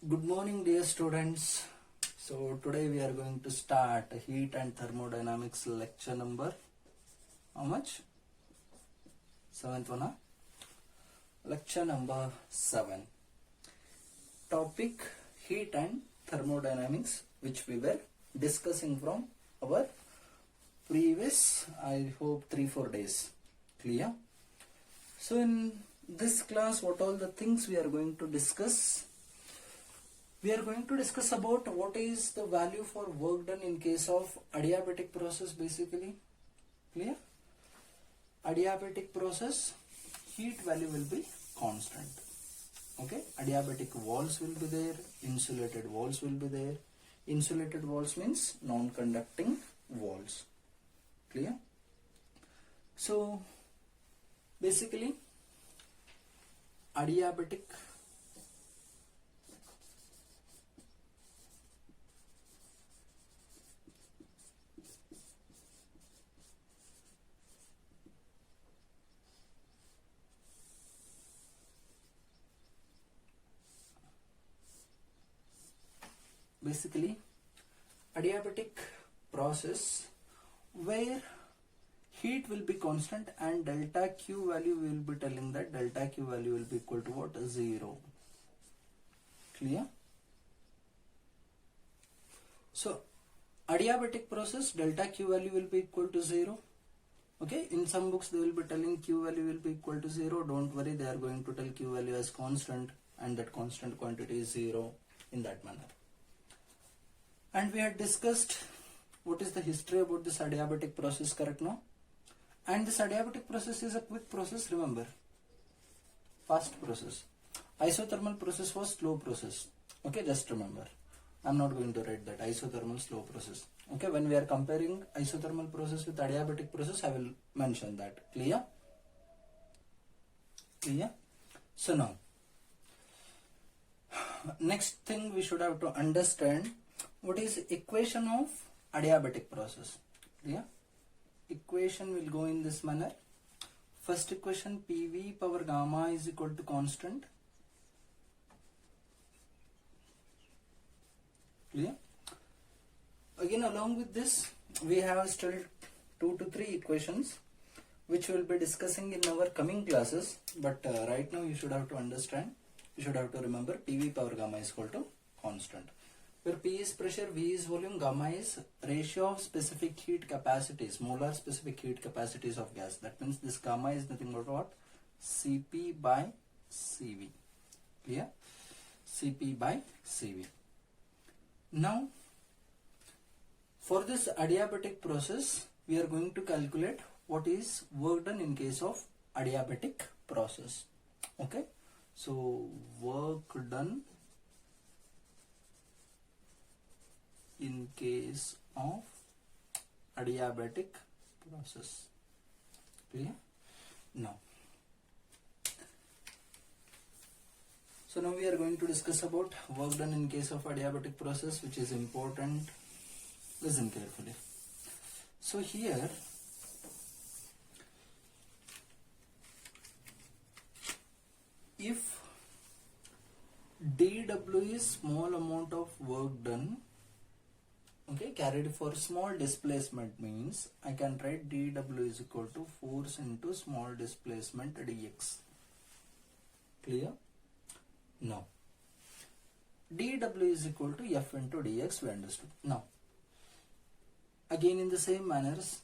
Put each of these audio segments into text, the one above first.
Good morning, dear students. So today we are going to start heat and thermodynamics lecture number how much? Seventh one, huh? Lecture number 7. Topic heat and thermodynamics, which we were discussing from our previous, I hope 3-4 days. Clear? So in this class, what all the things we are going to discuss? We are going to discuss about what is the value for work done in case of adiabatic process, basically. Clear? Adiabatic process, heat value will be constant. Okay, adiabatic walls will be there, insulated walls will be there. Insulated walls means non-conducting walls. Clear? So basically adiabatic adiabatic process where heat will be constant and delta Q value we will be telling that delta Q value will be equal to what? 0. Clear? So adiabatic process delta Q value will be equal to 0. Okay, in some books they will be telling Q value will be equal to 0. Don't worry, they are going to tell Q value as constant and that constant quantity is 0 in that manner. And we had discussed what is the history about this adiabatic process, correct now? And this adiabatic process is a quick process, remember. Fast process. Isothermal process was slow process. Okay, just remember. I'm not going to write that. Isothermal slow process. Okay, when we are comparing isothermal process with adiabatic process, I will mention that. Clear? Clear? So now, next thing we should have to understand what is equation of adiabatic process. Clear? Equation will go in this manner. First equation, PV power gamma is equal to constant. Clear? Again, along with this, we have still 2 to 3 equations which we will be discussing in our coming classes. But right now you should have to understand, you should have to remember PV power gamma is equal to constant. Where P is pressure, V is volume, gamma is ratio of specific heat capacities, molar specific heat capacities of gas. That means this gamma is nothing but what? Cp by Cv. Clear? Cp by Cv. Now, for this adiabatic process, we are going to calculate what is work done in case of adiabatic process. Okay? So, work done in case of adiabatic process. Clear? Now, so now we are going to discuss about work done in case of adiabatic process, which is important. Listen carefully. So here, if dW is small amount of work done, okay, carried for small displacement, means I can write dW is equal to force into small displacement dx. Clear? Now, dW is equal to F into dx, we understood. Now, again in the same manners,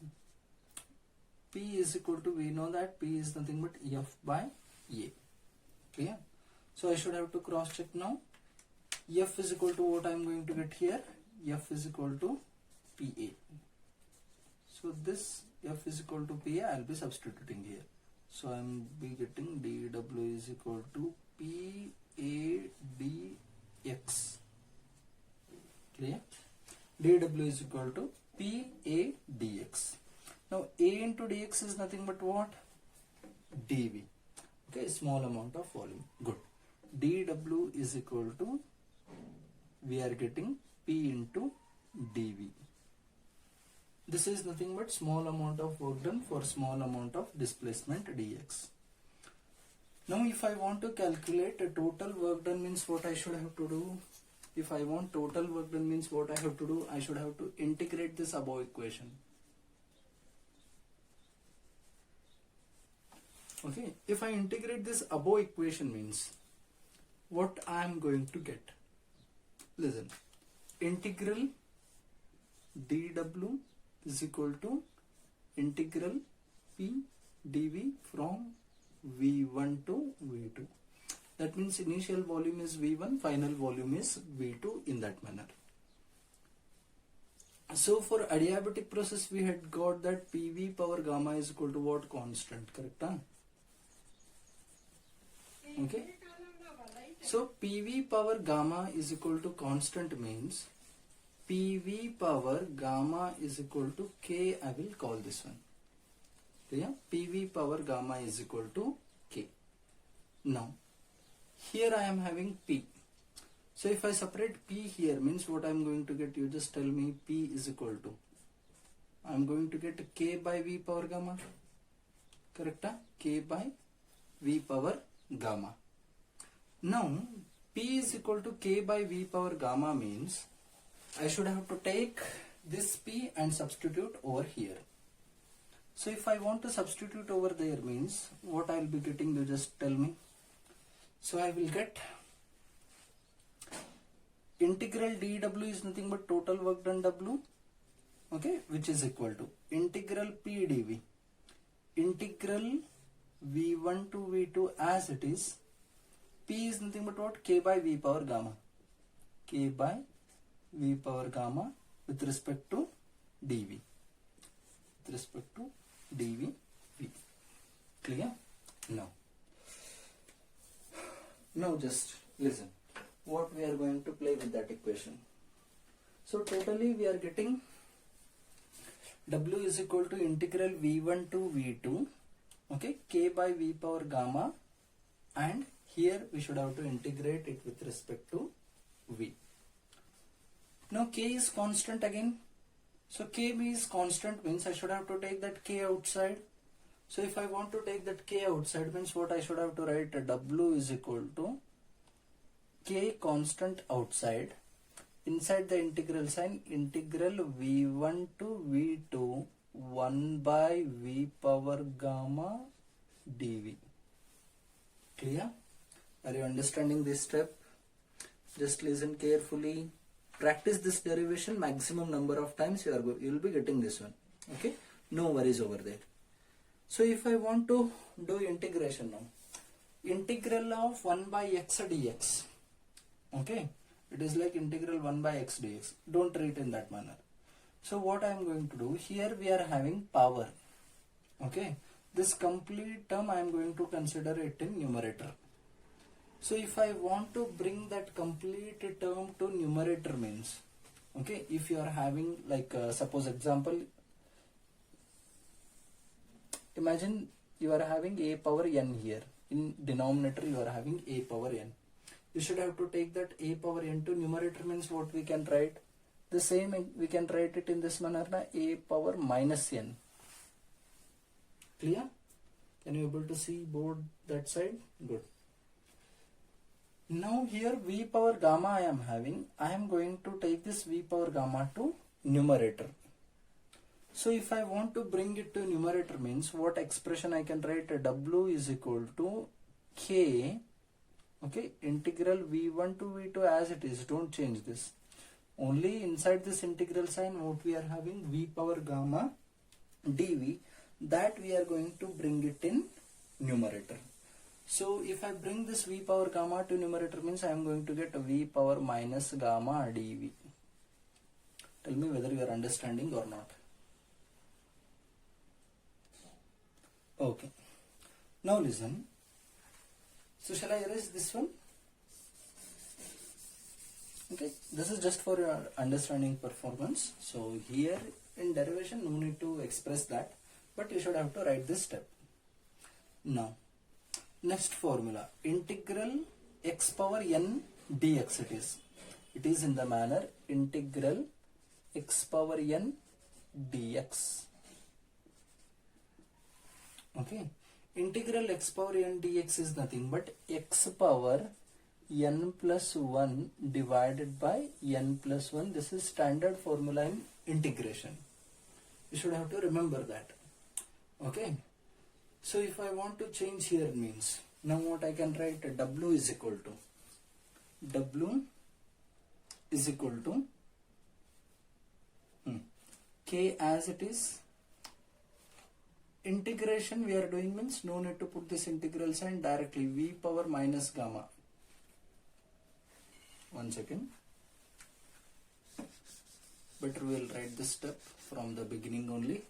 P is equal to, we know that P is nothing but F by A. Clear? So I should have to cross check now. F is equal to what I am going to get here? F is equal to PA. So this F is equal to PA, I will be substituting here. So I am be getting dW is equal to PA dx. Clear? dW is equal to PA dx. Now A into dx is nothing but what? dV. Okay, small amount of volume. Good. dW is equal to, we are getting P into dV. This is nothing but small amount of work done for small amount of displacement dx. Now if I want to calculate a total work done means what I should have to do? If I want total work done means what I have to do? I should have to integrate this above equation. Okay, if I integrate this above equation means what I am going to get? Listen, integral dw is equal to integral p dv from v1 to v2. That means initial volume is v1, final volume is v2 in that manner. So for adiabatic process we had got that pv power gamma is equal to what? Constant, correct? Huh? Okay. So PV power gamma is equal to constant means PV power gamma is equal to K. I will call this one. Yeah? PV power gamma is equal to K. Now here I am having P. So if I separate P here means what I am going to get? You just tell me. P is equal to, I am going to get K by V power gamma. Correct? Huh? K by V power gamma. Now P is equal to K by V power gamma means I should have to take this P and substitute over here. So if I want to substitute over there means what I will be getting? You just tell me. So I will get integral dw is nothing but total work done w, okay, which is equal to integral p dv, integral v1 to v2 as it is. P is nothing but what? K by V power gamma. K by V power gamma with respect to dV. With respect to dV, V. Clear? Now. Now just listen. What we are going to play with that equation. So totally we are getting W is equal to integral V1 to V2. Okay. K by V power gamma, and here we should have to integrate it with respect to V. Now K is constant again. So K is constant means I should have to take that K outside. So if I want to take that K outside means what I should have to write? W is equal to K constant outside. Inside the integral sign, integral V1 to V2 1 by V power gamma dV. Clear? Are you understanding this step? Just listen carefully. Practice this derivation maximum number of times. You will be getting this one. Okay? No worries over there. So if I want to do integration now, integral of 1 by x dx. Okay? It is like integral 1 by x dx. Don't treat in that manner. So what I am going to do, here we are having power. Okay? This complete term I am going to consider it in numerator. So if I want to bring that complete term to numerator means, okay, if you are having like suppose example, imagine you are having a power n here. In denominator you are having a power n. You should have to take that a power n to numerator means what we can write? The same we can write it in this manner, na, a power minus n. Clear? Can you able to see board that side? Good. Now here V power gamma I am having. I am going to take this V power gamma to numerator. So if I want to bring it to numerator means what expression I can write? W is equal to K, okay, integral V1 to V2 as it is. Don't change this. Only inside this integral sign what we are having? V power gamma dV. That we are going to bring it in numerator. So if I bring this V power gamma to numerator means I am going to get a V power minus gamma dV. Tell me whether you are understanding or not. Okay. Now listen. So shall I erase this one? Okay. This is just for your understanding performance. So here in derivation no need to express that, but you should have to write this step. Now next formula, integral x power n dx it is. It is in the manner integral x power n dx. Okay. Integral x power n dx is nothing but x power n plus 1 divided by n plus 1. This is standard formula in integration. You should have to remember that. Okay. So if I want to change here means, now what I can write, w is equal to k as it is. Integration we are doing means no need to put this integral sign, directly v power minus gamma. One second. Better we will write this step from the beginning only.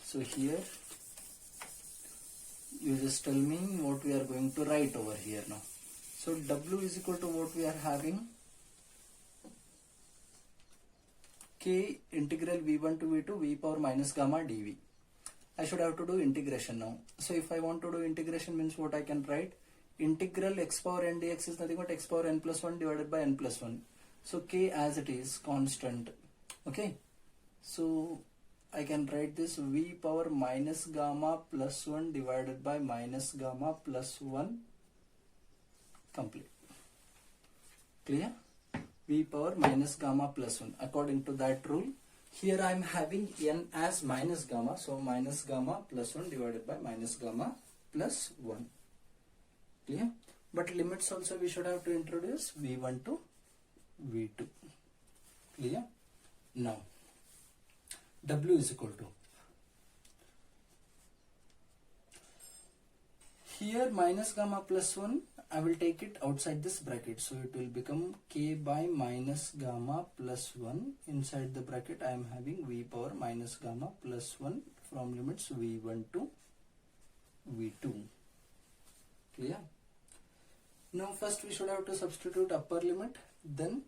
So here you just tell me what we are going to write over here now. So w is equal to what we are having, k integral v1 to v2 v power minus gamma dv. I should have to do integration now. So if I want to do integration means what I can write, integral x power n dx is nothing but x power n plus 1 divided by n plus 1. So k as it is constant. Okay. So I can write this v power minus gamma plus 1 divided by minus gamma plus 1 complete. Clear? V power minus gamma plus 1. According to that rule, here I am having n as minus gamma. So minus gamma plus 1 divided by minus gamma plus 1. Clear? But limits also we should have to introduce v1 to v2. Clear? Now w is equal to, here minus gamma plus 1, I will take it outside this bracket. So it will become k by minus gamma plus 1. Inside the bracket I am having v power minus gamma plus 1 from limits v1 to v2. Clear? Now first we should have to substitute upper limit, then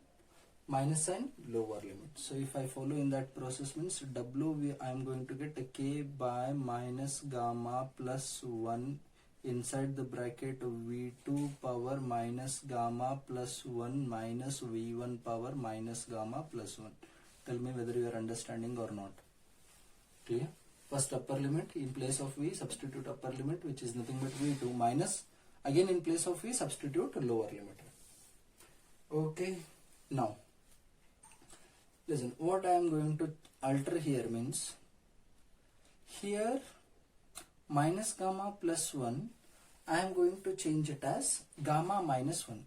minus sign lower limit. So if I follow in that process means w I am going to get a k by minus gamma plus 1 inside the bracket v2 power minus gamma plus 1 minus v1 power minus gamma plus 1. Tell me whether you are understanding or not. Clear? First upper limit, in place of v substitute upper limit, which is nothing but v2, minus again in place of v substitute lower limit. Okay. Now listen, what I am going to alter here means, here minus gamma plus 1, I am going to change it as gamma minus 1.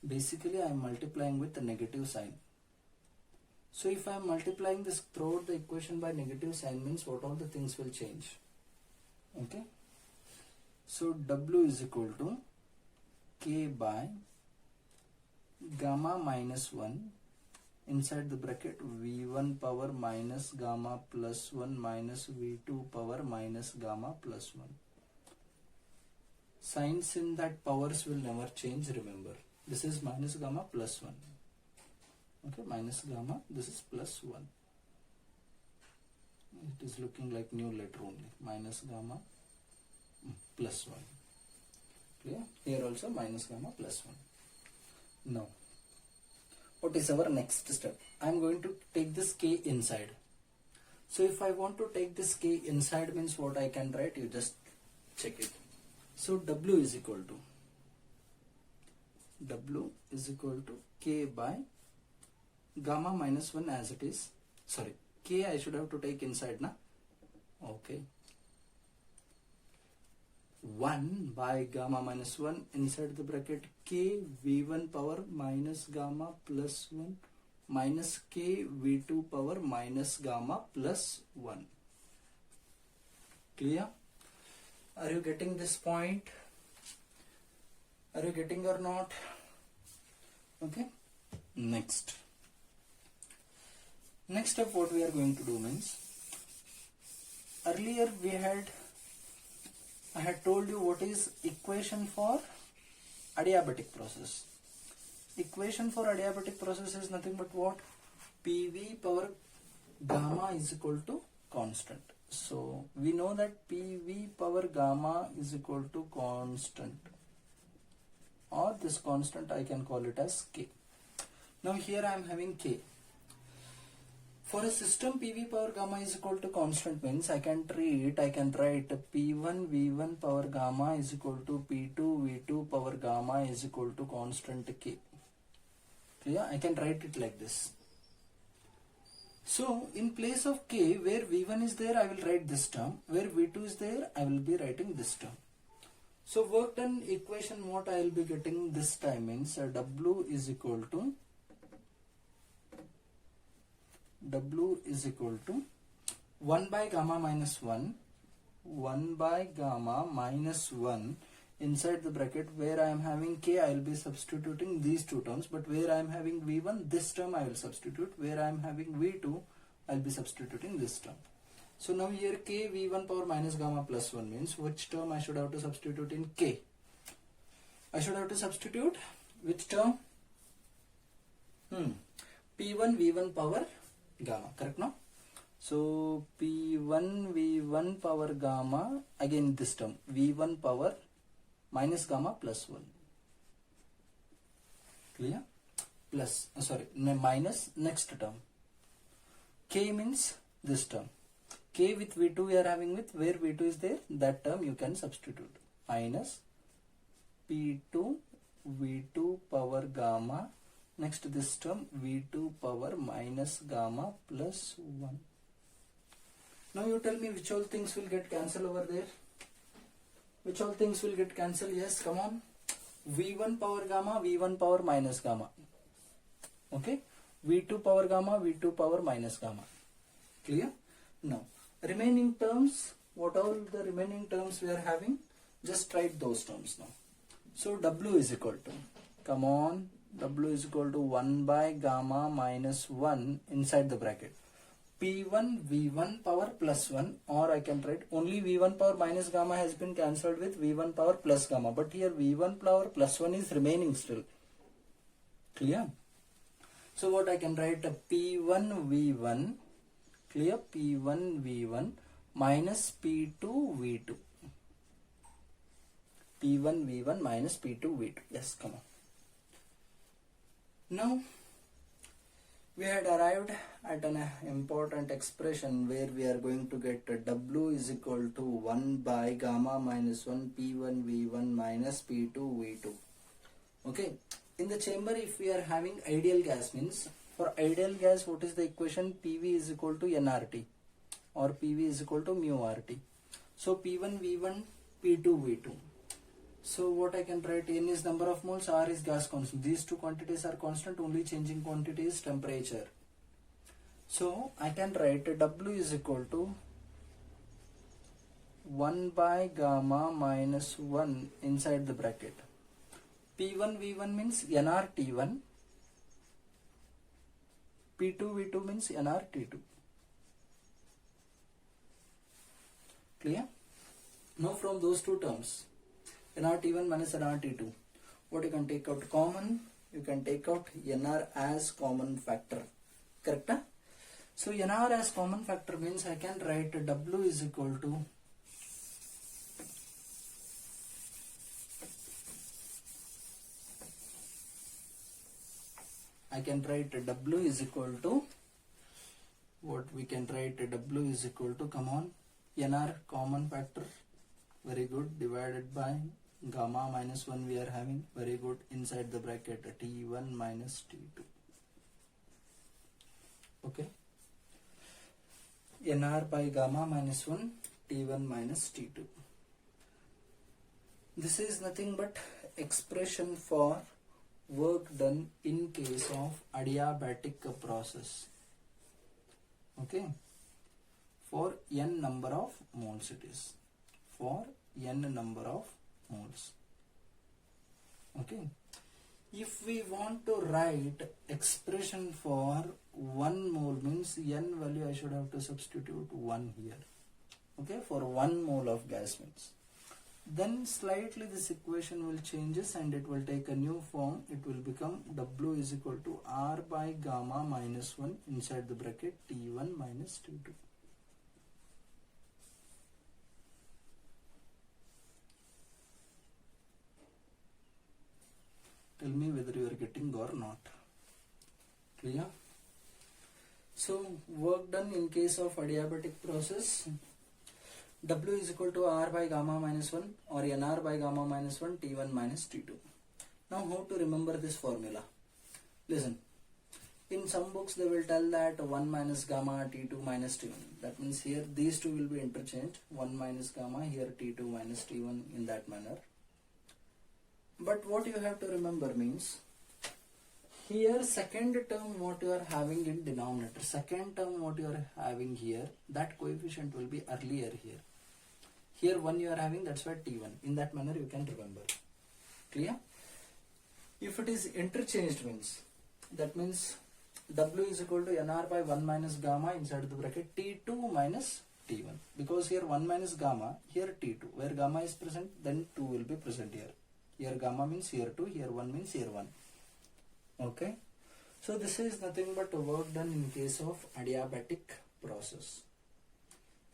Basically I am multiplying with the negative sign. So if I am multiplying this throughout the equation by negative sign means what all the things will change. Okay. So w is equal to k by gamma minus 1 inside the bracket v1 power minus gamma plus 1 minus v2 power minus gamma plus 1. Signs in that powers will never change, remember. This is minus gamma plus 1. Okay, minus gamma, this is plus 1. It is looking like new letter only. Minus gamma plus 1. Clear? Here also minus gamma plus 1. Now, what is our next step? I am going to take this k inside. So if I want to take this k inside means what I can write, you just check it. So w is equal to k by gamma minus 1 as it is. Sorry, k I should have to take inside na. Okay. 1 by gamma minus 1 inside the bracket k v1 power minus gamma plus 1 minus k v2 power minus gamma plus 1. Clear? Are you getting this point? Are you getting or not? Okay. Next step what we are going to do means, earlier I had told you what is equation for adiabatic process. Equation for adiabatic process is nothing but what? PV power gamma is equal to constant. So we know that PV power gamma is equal to constant, or this constant I can call it as K. Now here I am having K. For a system PV power gamma is equal to constant means I can write P1 V1 power gamma is equal to P2 V2 power gamma is equal to constant K. Clear? I can write it like this. So in place of K, where V1 is there, I will write this term. Where V2 is there, I will be writing this term. So work done equation what I will be getting this time means W is equal to 1 by gamma minus 1 by gamma minus 1 inside the bracket. Where I am having K, I will be substituting these two terms, but where I am having V1, this term I will substitute. Where I am having V2, I will be substituting this term. So now here K V1 power minus gamma plus 1 means which term I should have to substitute in K? I should have to substitute which term? P1 V1 power gamma, correct now? So P1 V1 power gamma, again this term V1 power minus gamma plus 1. Clear? Plus, minus next term. K means this term. K with V2 we are having with where V2 is there, that term you can substitute. Minus P2 V2 power gamma. Next this term V2 power minus gamma plus 1. Now you tell me which all things will get cancelled over there. Which all things will get cancelled? Yes, come on. V1 power gamma, V1 power minus gamma. Okay. V2 power gamma, V2 power minus gamma. Clear? Now, remaining terms, what all the remaining terms we are having? Just write those terms now. So, W is equal to, come on, W is equal to 1 by gamma minus 1 inside the bracket. P1 V1 power plus 1, or I can write only V1 power minus gamma has been cancelled with V1 power plus gamma, but here V1 power plus 1 is remaining still. Clear? So what I can write, P1 V1, clear, P1 V1 minus P2 V2. P1 V1 minus P2 V2. Yes, come on. Now, we had arrived at an important expression where we are going to get W is equal to 1 by gamma minus 1 P1 V1 minus P2 V2. Okay. In the chamber, if we are having ideal gas means, for ideal gas, what is the equation? PV is equal to nRT or PV is equal to mu RT. So P1 V1 P2 V2. So what I can write, N is number of moles, R is gas constant. These two quantities are constant, only changing quantity is temperature. So I can write W is equal to 1 by gamma minus 1 inside the bracket. P1 V1 means nRT1. P2 V2 means nRT2. Clear? Now from those two terms, nRT1 minus nRT2, what you can take out common? You can take out nR as common factor. Correct? Huh? So nR as common factor means I can write W is equal to W is equal to what we can write, W is equal to, come on, nR common factor, very good, divided by gamma minus 1 we are having, very good, inside the bracket T1 minus T2. Okay, nR by gamma minus 1 T1 minus T2. This is nothing but expression for work done in case of adiabatic process. Okay, for n number of moles it is, for n number of moles. Okay, if we want to write expression for 1 mole means n value I should have to substitute 1 here. Okay, for 1 mole of gas means, then slightly this equation will changes and it will take a new form. It will become W is equal to R by gamma minus 1 inside the bracket T1 minus T2. Tell me whether you are getting or not. Clear? So work done in case of adiabatic process, W is equal to R by gamma minus 1 or NR by gamma minus 1 T1 minus T2. Now how to remember this formula? Listen, in some books they will tell that 1 minus gamma T2 minus T1. That means here these two will be interchanged, 1 minus gamma, here T2 minus T1, in that manner. But what you have to remember means, here second term what you are having in denominator, second term what you are having here, that coefficient will be earlier here. Here 1 you are having, that's why T1. In that manner you can remember. Clear? If it is interchanged means, that means W is equal to NR by 1 minus gamma inside the bracket T2 minus T1. Because here 1 minus gamma, here T2. Where gamma is present, then 2 will be present here. Here gamma means here 2, here 1 means here 1. Okay. So this is nothing but work done in case of adiabatic process.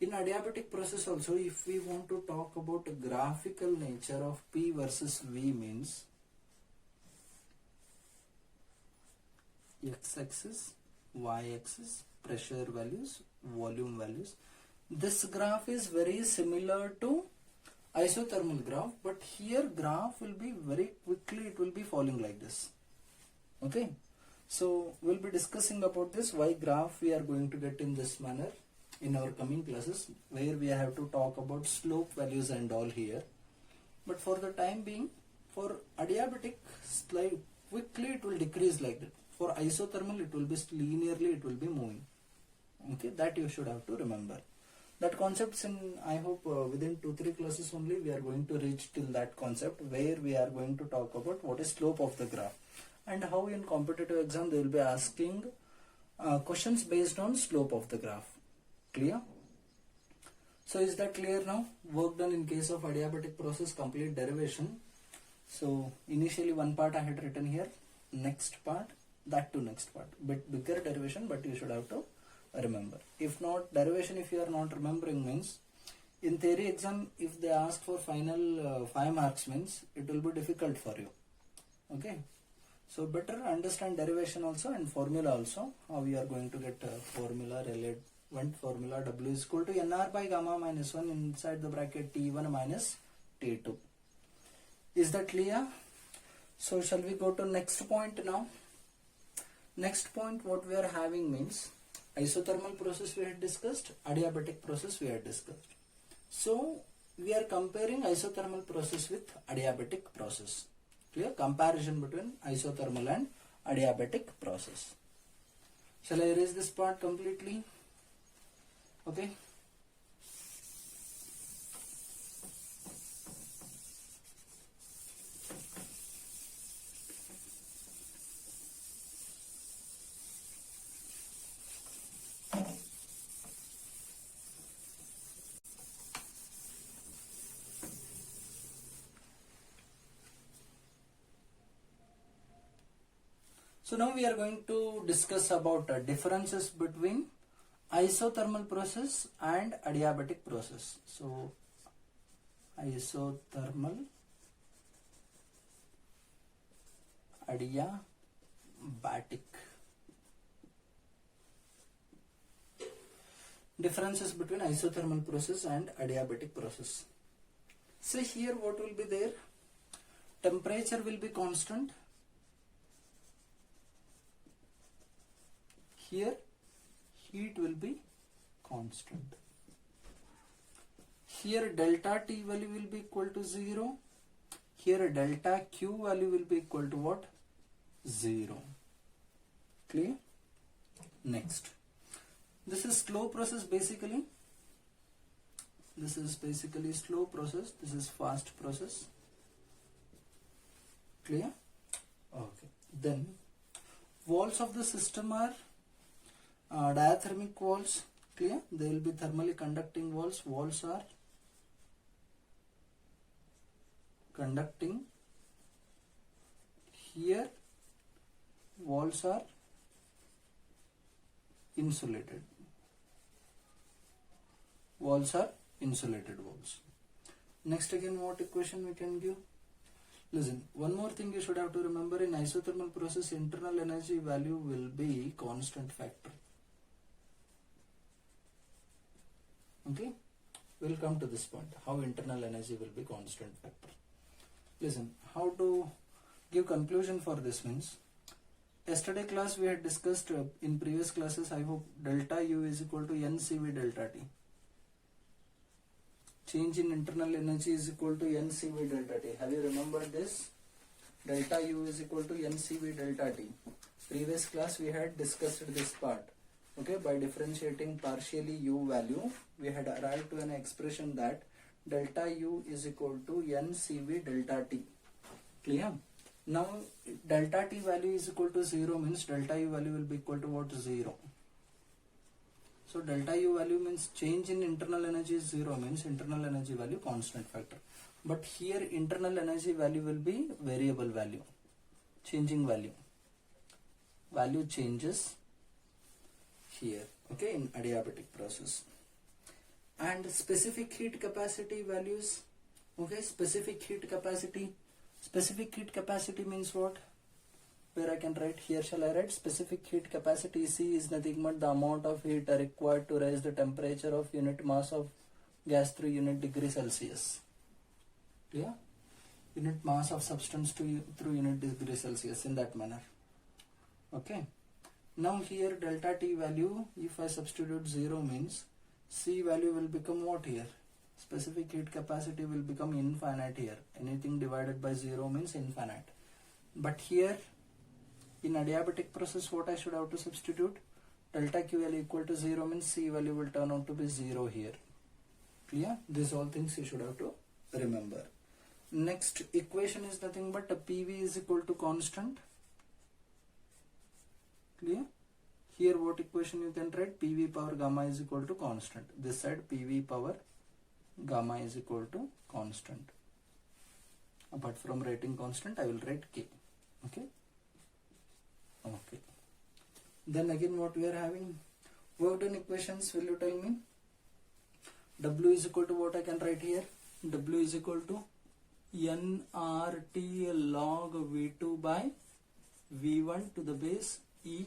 In adiabatic process also, if we want to talk about graphical nature of P versus V means, x-axis, y-axis, pressure values, volume values. This graph is very similar to isothermal graph, but here graph will be very quickly, it will be falling like this. Okay, so we'll be discussing about this, why graph we are going to get in this manner in our coming classes, where we have to talk about slope values and all here. But for the time being, for adiabatic, quickly it will decrease like that. For isothermal it will be linearly, it will be moving. Okay, that you should have to remember. That concepts in, I hope within 2-3 classes only we are going to reach till that concept, where we are going to talk about what is slope of the graph and how in competitive exam they will be asking questions based on slope of the graph. Clear? So is that clear now? Work done in case of adiabatic process, complete derivation. So initially one part I had written here, next part, that to next part, bit bigger derivation, but you should have to remember. If not derivation, if you are not remembering means, in theory exam if they ask for final 5 marks means it will be difficult for you. Okay, so better understand derivation also and formula also, how we are going to get formula relate one formula. W is equal to NR by gamma minus 1 inside the bracket T1 minus T2. Is that clear? So shall we go to next point now? Next point what we are having means, isothermal process we had discussed, adiabatic process we had discussed. So we are comparing isothermal process with adiabatic process. Clear? Comparison between isothermal and adiabatic process. Shall I erase this part completely? Okay. So now we are going to discuss about differences between isothermal process and adiabatic process. So isothermal, adiabatic. Differences between isothermal process and adiabatic process. So here what will be there? Temperature will be constant. Here heat will be constant. Here delta T value will be equal to 0. Here delta Q value will be equal to what? 0. Clear? Next. This is slow process basically. This is basically slow process. This is fast process. Clear? Okay. Then walls of the system are diathermic walls. Clear? They will be thermally conducting walls. Walls are conducting. Here walls are insulated. Walls are insulated walls. Next again what equation we can give? Listen, one more thing you should have to remember, in isothermal process internal energy value will be constant factor. Okay, we'll come to this point, how internal energy will be constant factor. Listen, how to give conclusion for this means, yesterday class we had discussed in previous classes, I hope, delta U is equal to NCV delta T. Change in internal energy is equal to NCV delta T. Have you remembered this? Delta U is equal to NCV delta T. Previous class we had discussed this part. Okay, by differentiating partially U value, we had arrived to an expression that delta U is equal to NCV delta T. Clear? Now, delta T value is equal to 0 means delta U value will be equal to what? 0. So, delta U value means change in internal energy is 0 means internal energy value constant factor. But here internal energy value will be variable value, changing value. Value changes here, okay, in adiabatic process. And specific heat capacity values, okay, specific heat capacity means what? Where I can write, here shall I write specific heat capacity, C is nothing but the amount of heat required to raise the temperature of unit mass of gas through unit degree Celsius. Yeah, unit mass of substance through unit degree Celsius, in that manner. Okay, now here delta T value, if I substitute 0 means C value will become what here? Specific heat capacity will become infinite here. Anything divided by 0 means infinite. But here in adiabatic process, what I should have to substitute? Delta QL equal to 0 means C value will turn out to be 0 here. Clear? These all things you should have to remember. Next equation is nothing but PV is equal to constant. Clear? Here what equation you can write? PV power gamma is equal to constant. This side PV power gamma is equal to constant. Apart from writing constant, I will write K. Okay. Okay. Then again what we are having? Work done equations, will you tell me? W is equal to what I can write here? W is equal to nRT log V2 by V1 to the base E.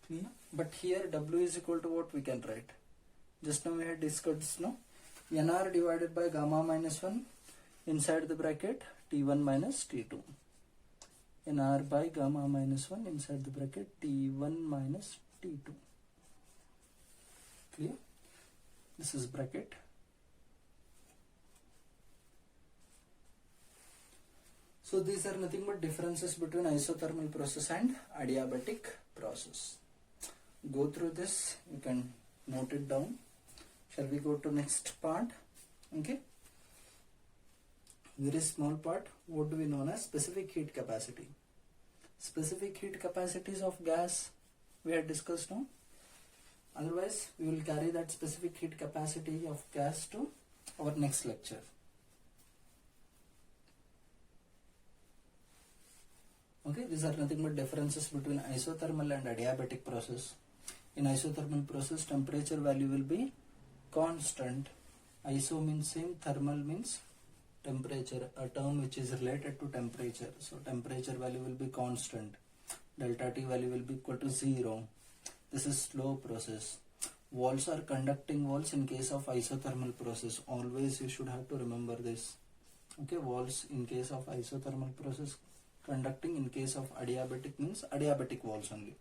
Clear? But here W is equal to what we can write? Just now we had discussed, no? NR divided by gamma minus 1 inside the bracket T1 minus T2. NR by gamma minus 1 inside the bracket T1 minus T2. Clear? This is bracket. So these are nothing but differences between isothermal process and adiabatic process. Go through this, you can note it down. Shall we go to next part? Okay. Very small part. What do we know as specific heat capacity? Specific heat capacities of gas we had discussed now. Otherwise, we will carry that specific heat capacity of gas to our next lecture. Okay, these are nothing but differences between isothermal and adiabatic process. In isothermal process, temperature value will be constant. Iso means same, thermal means temperature, a term which is related to temperature. So temperature value will be constant. Delta T value will be equal to 0. This is slow process. Walls are conducting walls in case of isothermal process. Always you should have to remember this. Okay, walls in case of isothermal process conducting, in case of adiabatic means adiabatic walls only.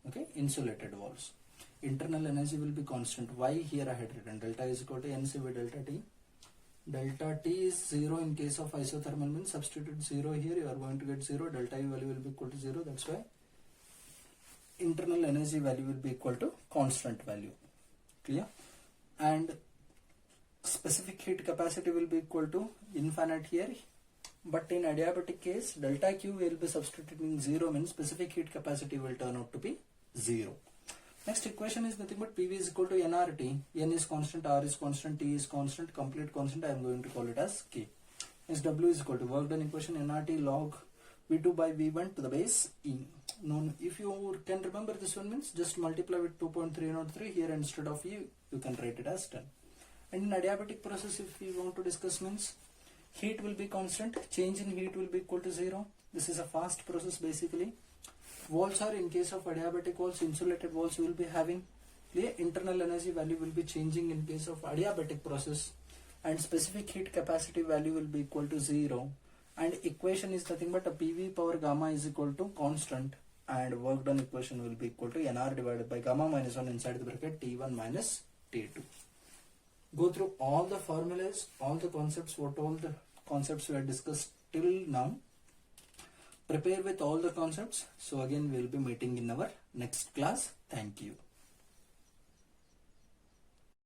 Okay, insulated walls. Internal energy will be constant. Why? Here I had written delta is equal to NCV delta T. Delta T is 0 in case of isothermal means substitute 0 here, you are going to get 0. Delta U value will be equal to 0. That's why internal energy value will be equal to constant value. Clear? And specific heat capacity will be equal to infinite here. But in adiabatic case, delta Q will be substituting 0 means specific heat capacity will turn out to be 0. Next equation is nothing but PV is equal to nRT. N is constant, R is constant, T is constant, complete constant. I am going to call it as K. Next W is equal to work done equation nRT log V2 by V1 to the base E. Now, if you can remember this one means just multiply with 2.303 here instead of E, you can write it as 10. And in adiabatic process, if we want to discuss means heat will be constant, change in heat will be equal to 0. This is a fast process basically. Walls are, in case of adiabatic walls, insulated walls you will be having. internal energy value will be changing in case of adiabatic process, and specific heat capacity value will be equal to 0, and equation is nothing but a PV power gamma is equal to constant, and work done equation will be equal to NR divided by gamma minus 1 inside the bracket T1 minus T2. Go through all the formulas, all the concepts, what all the concepts we have discussed till now. Prepare with all the concepts. So again we will be meeting in our next class. Thank you.